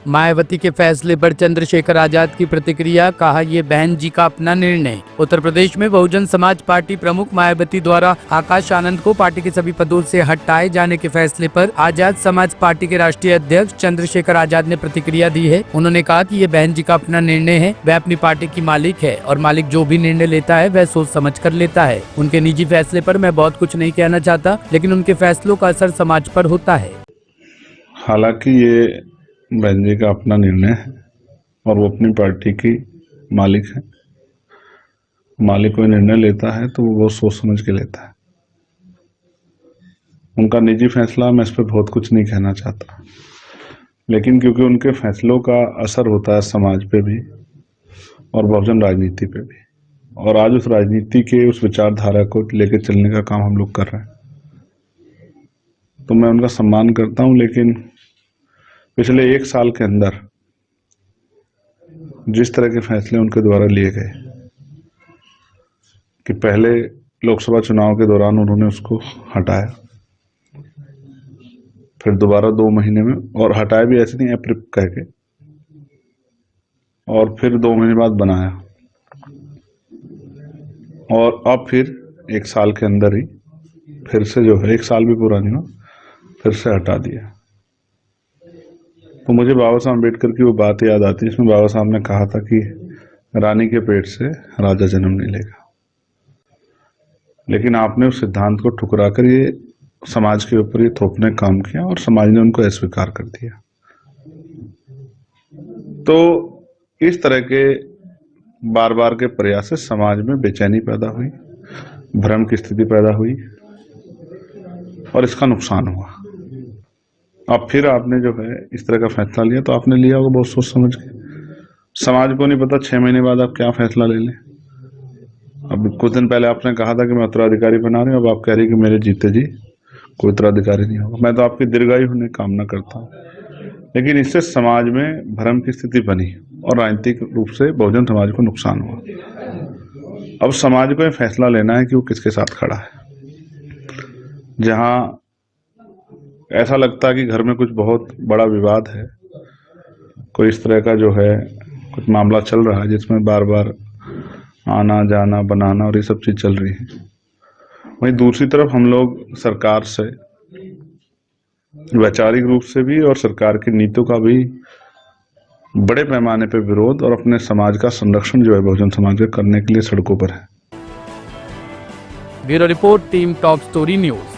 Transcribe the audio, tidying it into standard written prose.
मायावती के फैसले पर चंद्रशेखर आजाद की प्रतिक्रिया, कहा ये बहन जी का अपना निर्णय। उत्तर प्रदेश में बहुजन समाज पार्टी प्रमुख मायावती द्वारा आकाश आनंद को पार्टी के सभी पदों से हटाए जाने के फैसले पर आजाद समाज पार्टी के राष्ट्रीय अध्यक्ष चंद्रशेखर आजाद ने प्रतिक्रिया दी है। उन्होंने कहा कि ये बहन जी का अपना निर्णय है, वह अपनी पार्टी की मालिक है और मालिक जो भी निर्णय लेता है वह सोच समझ कर लेता है। उनके निजी फैसले पर मैं बहुत कुछ नहीं कहना चाहता, लेकिन उनके फैसलों का असर समाज पर होता है। हालांकि ये बहन जी का अपना निर्णय है और वो अपनी पार्टी की मालिक है। मालिक कोई निर्णय लेता है तो वो सोच समझ के लेता है। उनका निजी फैसला, मैं इस पर बहुत कुछ नहीं कहना चाहता, लेकिन क्योंकि उनके फैसलों का असर होता है समाज पे भी और बहुजन राजनीति पे भी, और आज उस राजनीति के उस विचारधारा को लेकर चलने का काम हम लोग कर रहे हैं, तो मैं उनका सम्मान करता हूं। लेकिन पिछले 1 साल के अंदर जिस तरह के फैसले उनके द्वारा लिए गए कि पहले लोकसभा चुनाव के दौरान उन्होंने उसको हटाया, फिर दोबारा 2 महीने में, और हटाया भी ऐसे नहीं अप्रूव कह के, और फिर 2 महीने बाद बनाया, और अब फिर 1 साल के अंदर ही फिर से जो है 1 साल भी पूरा नहीं हुआ, फिर से हटा दिया। तो मुझे बाबा साहब अम्बेडकर की वो बात याद आती है जिसमें बाबा साहब ने कहा था कि रानी के पेट से राजा जन्म नहीं लेगा। लेकिन आपने उस सिद्धांत को ठुकरा कर ये समाज के ऊपर ये थोपने का काम किया और समाज ने उनको अस्वीकार कर दिया। तो इस तरह के बार बार के प्रयास से समाज में बेचैनी पैदा हुई, भ्रम की स्थिति पैदा हुई और इसका नुकसान हुआ। अब फिर आपने जो है इस तरह का फैसला लिया, तो आपने लिया होगा बहुत सोच समझ के। समाज को नहीं पता 6 महीने बाद आप क्या फैसला ले लें। अब कुछ दिन पहले आपने कहा था कि मैं उत्तराधिकारी बना रही हूँ, अब आप कह रही कि मेरे जीते जी कोई उत्तराधिकारी नहीं होगा। मैं तो आपकी दीर्घायु होने की कामना करता हूँ, लेकिन इससे समाज में भ्रम की स्थिति बनी और राजनीतिक रूप से बहुजन समाज को नुकसान हुआ। अब समाज को यह फैसला लेना है कि वो किसके साथ खड़ा है। जहां ऐसा लगता है कि घर में कुछ बहुत बड़ा विवाद है, कोई इस तरह का जो है कुछ मामला चल रहा है जिसमें बार बार आना जाना बनाना और ये सब चीज चल रही है, वहीं दूसरी तरफ हम लोग सरकार से वैचारिक रूप से भी और सरकार की नीतियों का भी बड़े पैमाने पर विरोध और अपने समाज का संरक्षण जो है बहुजन समाज का करने के लिए सड़कों पर है। Bureau report, team top story news.